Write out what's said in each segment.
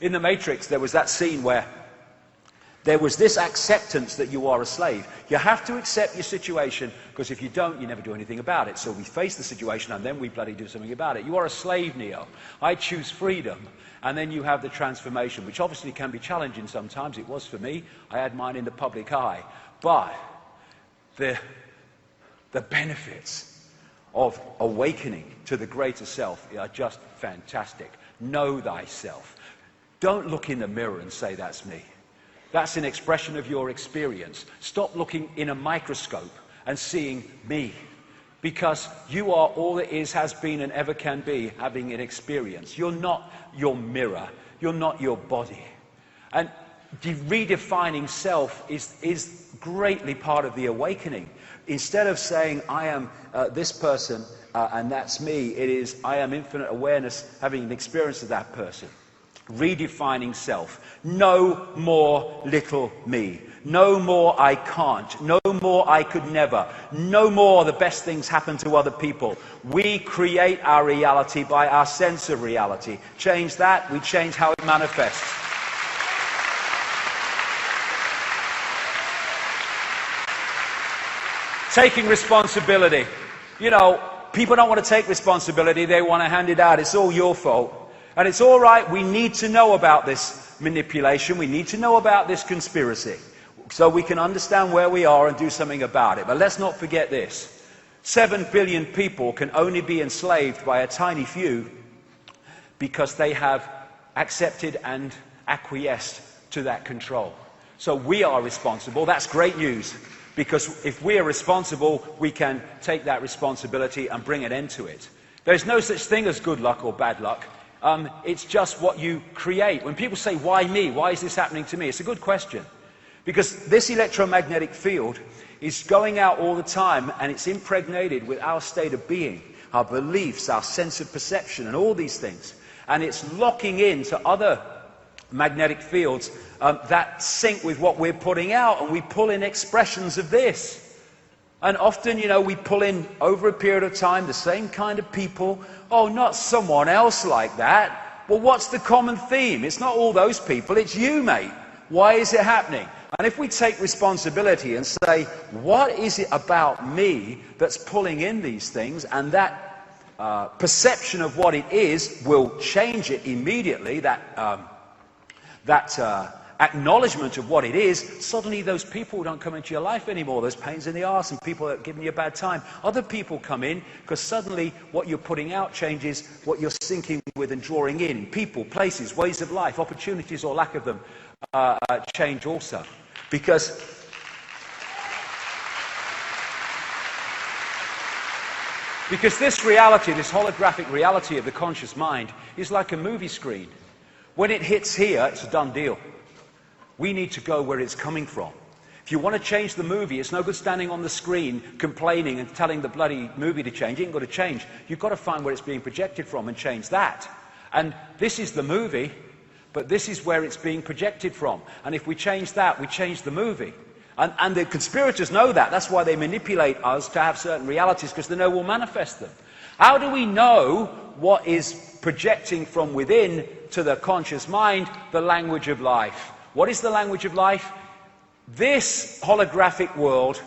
In the Matrix, there was that scene where there was this acceptance that you are a slave. You have to accept your situation, because if you don't, you never do anything about it. So we face the situation, and then we bloody do something about it. You are a slave, Neo. I choose freedom. And then you have the transformation, which obviously can be challenging sometimes. It was for me. I had mine in the public eye. But the benefits of awakening to the greater self are just fantastic. Know thyself. Don't look in the mirror and say, that's me. That's an expression of your experience. Stop looking in a microscope and seeing me. Because you are all that is, has been, and ever can be, having an experience. You're not your mirror. You're not your body. And redefining self is greatly part of the awakening. Instead of saying, I am this person and that's me, it is, I am infinite awareness having an experience of that person. Redefining self. No more little me. No more I can't. No more I could never. No more the best things happen to other people. We create our reality by our sense of reality. Change that, we change how it manifests. Taking responsibility. You know, people don't want to take responsibility, they want to hand it out. It's all your fault. And it's all right, we need to know about this manipulation, we need to know about this conspiracy, so we can understand where we are and do something about it. But let's not forget this. 7 billion people can only be enslaved by a tiny few because they have accepted and acquiesced to that control. So we are responsible. That's great news, because if we are responsible, we can take that responsibility and bring an end to it. There's no such thing as good luck or bad luck. It's just what you create. When people say, why me? Why is this happening to me? It's a good question. Because this electromagnetic field is going out all the time, and it's impregnated with our state of being, our beliefs, our sense of perception, and all these things. And it's locking into other magnetic fields that sync with what we're putting out, and we pull in expressions of this. And often, you know, we pull in, over a period of time, the same kind of people. Oh, not someone else like that. Well, what's the common theme? It's not all those people, it's you, mate. Why is it happening? And if we take responsibility and say, what is it about me that's pulling in these things? And that perception of what it is will change it immediately, that acknowledgement of what it is. Suddenly those people don't come into your life anymore, those pains in the arse and people that are giving you a bad time. Other people come in, because suddenly what you're putting out changes what you're syncing with and drawing in. People, places, ways of life, opportunities or lack of them change also. Because this reality, this holographic reality of the conscious mind, is like a movie screen. When it hits here, it's a done deal. We need to go where it's coming from. If you want to change the movie, it's no good standing on the screen complaining and telling the bloody movie to change. It ain't got to change. You've got to find where it's being projected from and change that. And this is the movie, but this is where it's being projected from. And if we change that, we change the movie. And the conspirators know that. That's why they manipulate us to have certain realities, because they know we'll manifest them. How do we know what is projecting from within to the conscious mind? The language of life. What is the language of life? This holographic world,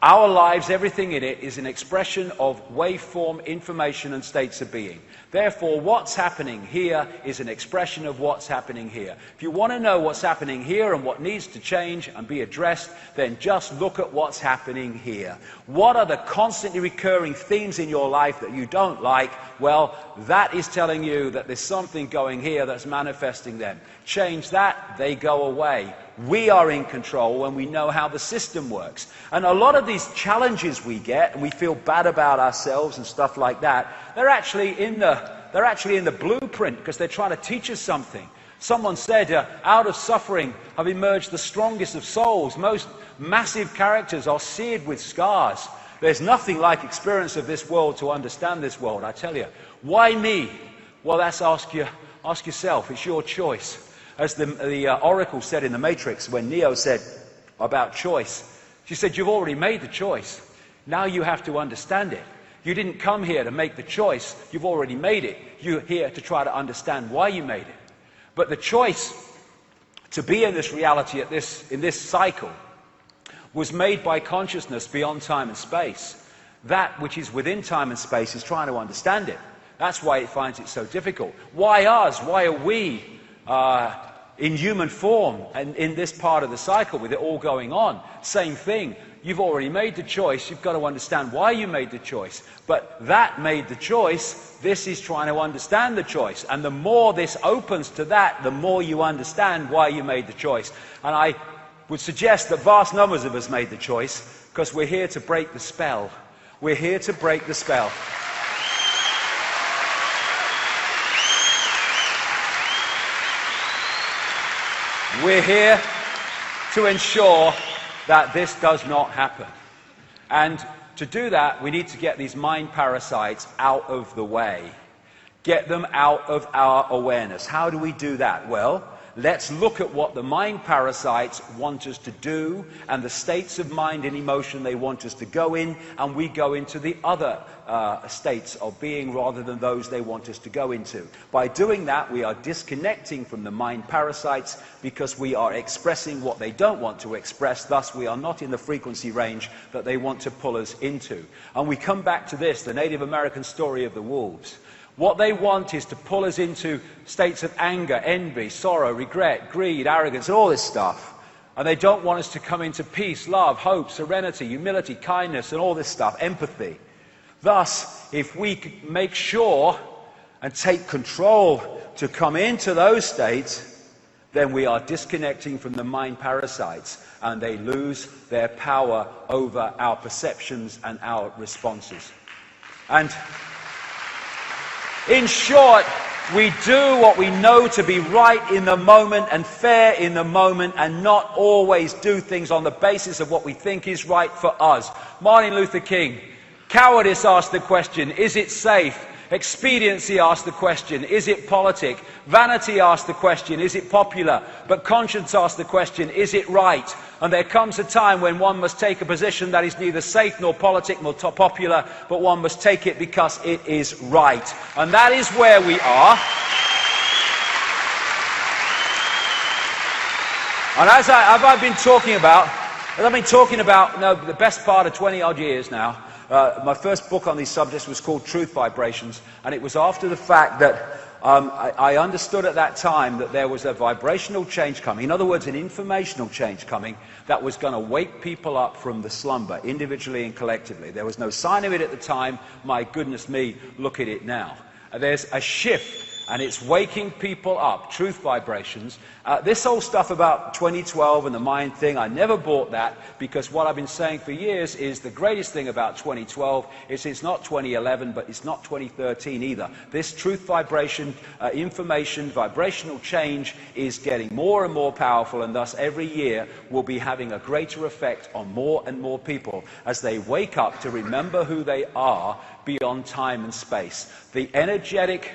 our lives, everything in it, is an expression of waveform, information, and states of being. Therefore, what's happening here is an expression of what's happening here. If you want to know what's happening here and what needs to change and be addressed, then just look at what's happening here. What are the constantly recurring themes in your life that you don't like? Well, that is telling you that there's something going here that's manifesting them. Change that, they go away. We are in control when we know how the system works. And a lot of these challenges we get, and we feel bad about ourselves and stuff like that, they're actually in the blueprint, because they're trying to teach us something. Someone said, out of suffering have emerged the strongest of souls. Most massive characters are seared with scars. There's nothing like experience of this world to understand this world, I tell you. Why me? Well, that's ask yourself. It's your choice. As the oracle said in the Matrix, when Neo said about choice, she said, you've already made the choice. Now you have to understand it. You didn't come here to make the choice. You've already made it. You're here to try to understand why you made it. But the choice to be in this reality in this cycle was made by consciousness beyond time and space. That which is within time and space is trying to understand it. That's why it finds it so difficult. Why us? Why are we in human form and in this part of the cycle with it all going on? Same thing. You've already made the choice. You've got to understand why you made the choice. But that made the choice. This is trying to understand the choice. And the more this opens to that, the more you understand why you made the choice. And I would suggest that vast numbers of us made the choice because we're here to break the spell. We're here to break the spell. We're here to ensure that this does not happen. And to do that, we need to get these mind parasites out of the way. Get them out of our awareness. How do we do that? Well, let's look at what the mind parasites want us to do and the states of mind and emotion they want us to go in, and we go into the other states of being rather than those they want us to go into. By doing that, we are disconnecting from the mind parasites because we are expressing what they don't want to express. Thus, we are not in the frequency range that they want to pull us into. And we come back to this, the Native American story of the wolves. What they want is to pull us into states of anger, envy, sorrow, regret, greed, arrogance, and all this stuff. And they don't want us to come into peace, love, hope, serenity, humility, kindness, and all this stuff, empathy. Thus, if we make sure and take control to come into those states, then we are disconnecting from the mind parasites, and they lose their power over our perceptions and our responses. And in short, we do what we know to be right in the moment and fair in the moment, and not always do things on the basis of what we think is right for us. Martin Luther King, cowardice asked the question, is it safe? Expediency asked the question, is it politic? Vanity asked the question, is it popular? But conscience asked the question, is it right? And there comes a time when one must take a position that is neither safe nor politic nor popular, but one must take it because it is right. And that is where we are. And as I've been talking about the best part of 20 odd years now, my first book on these subjects was called Truth Vibrations, and it was after the fact that I understood at that time that there was a vibrational change coming, in other words, an informational change coming, that was going to wake people up from the slumber, individually and collectively. There was no sign of it at the time. My goodness me, look at it now. There's a shift, and it's waking people up. Truth vibrations. This whole stuff about 2012 and the mind thing, I never bought that, because what I've been saying for years is the greatest thing about 2012 is it's not 2011, but it's not 2013 either. This truth vibration, information, vibrational change is getting more and more powerful, and thus every year will be having a greater effect on more and more people as they wake up to remember who they are beyond time and space. The energetic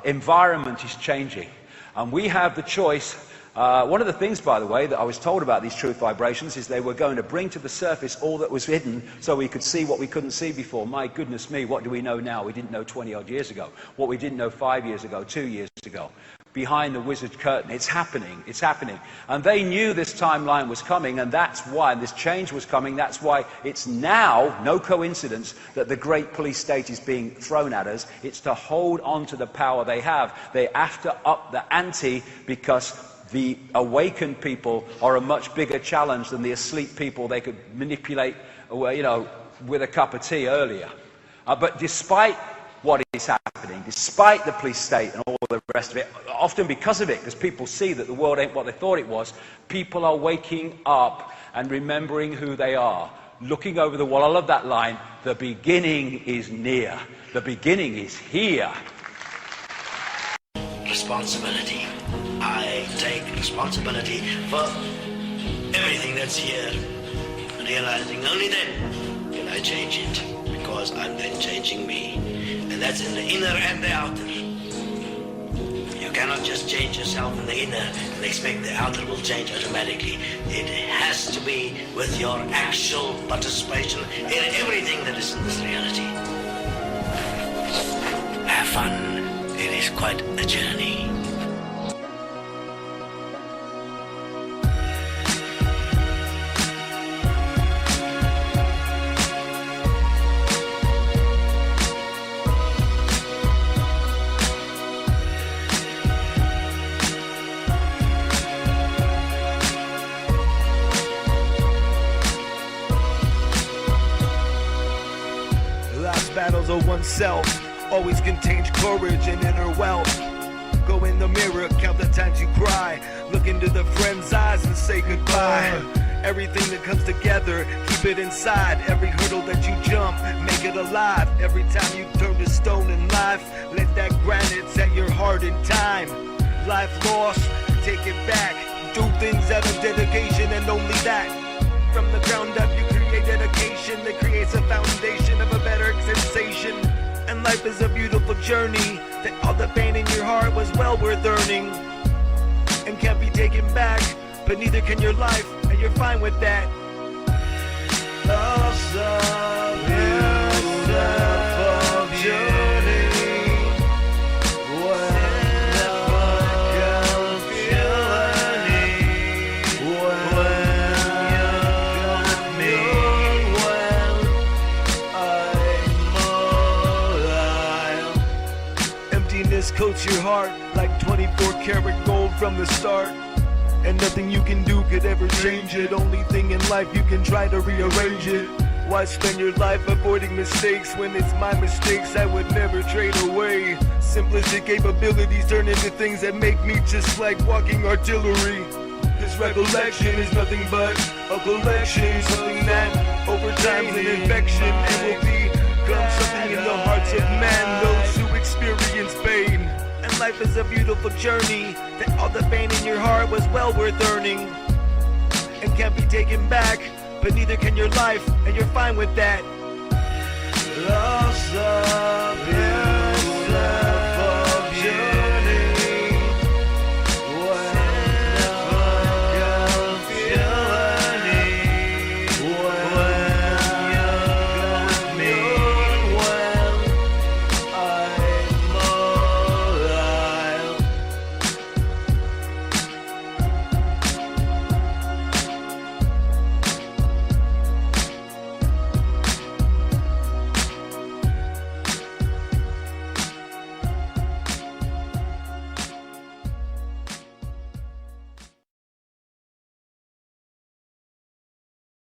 environment is changing, and we have the choice. One of the things, by the way, that I was told about these truth vibrations is they were going to bring to the surface all that was hidden so we could see what we couldn't see before. My goodness me, what do we know now? We didn't know 20 odd years ago. What we didn't know 5 years ago, 2 years ago. Behind the wizard curtain. It's happening. It's happening. And they knew this timeline was coming, and that's why this change was coming. That's why it's now, no coincidence, that the great police state is being thrown at us. It's to hold on to the power they have. They have to up the ante, because the awakened people are a much bigger challenge than the asleep people they could manipulate, with a cup of tea earlier. But despite what is happening, despite the police state and all the rest of it, often because of it, because people see that the world ain't what they thought it was, people are waking up and remembering who they are, looking over the wall. I love that line, the beginning is near, the beginning is here. Responsibility. I take responsibility for everything that's here, realizing only then can I change it, because I'm then changing me. And that's in the inner and the outer. You cannot just change yourself in the inner and expect the outer will change automatically. It has to be with your actual participation in everything that is in this reality. Have fun. It is quite a journey. also oneself always contains courage and inner wealth. Go in the mirror, count the times you cry. Look into the friend's eyes and say goodbye. Everything that comes together, keep it inside. Every hurdle that you jump, make it alive. Every time you turn to stone in life, let that granite set your heart in time. Life lost, take it back. Do things out of dedication and only that. From the ground up you create dedication that creates a foundation of a better sensation. And life is a beautiful journey, that all the pain in your heart was well worth earning. And can't be taken back, but neither can your life, and you're fine with that. Love's a beautiful journey. Emptiness coats your heart like 24 karat gold from the start. And nothing you can do could ever change it. Only thing in life you can try to rearrange it. Why spend your life avoiding mistakes when it's my mistakes I would never trade away? Simplistic capabilities turn into things that make me just like walking artillery. This recollection is nothing but a collection, something that over time's an infection and will become something in the hearts of man, those who experience pain. And life is a beautiful journey, that all the pain in your heart was well worth earning. And can't be taken back, but neither can your life, and you're fine with that. Love's a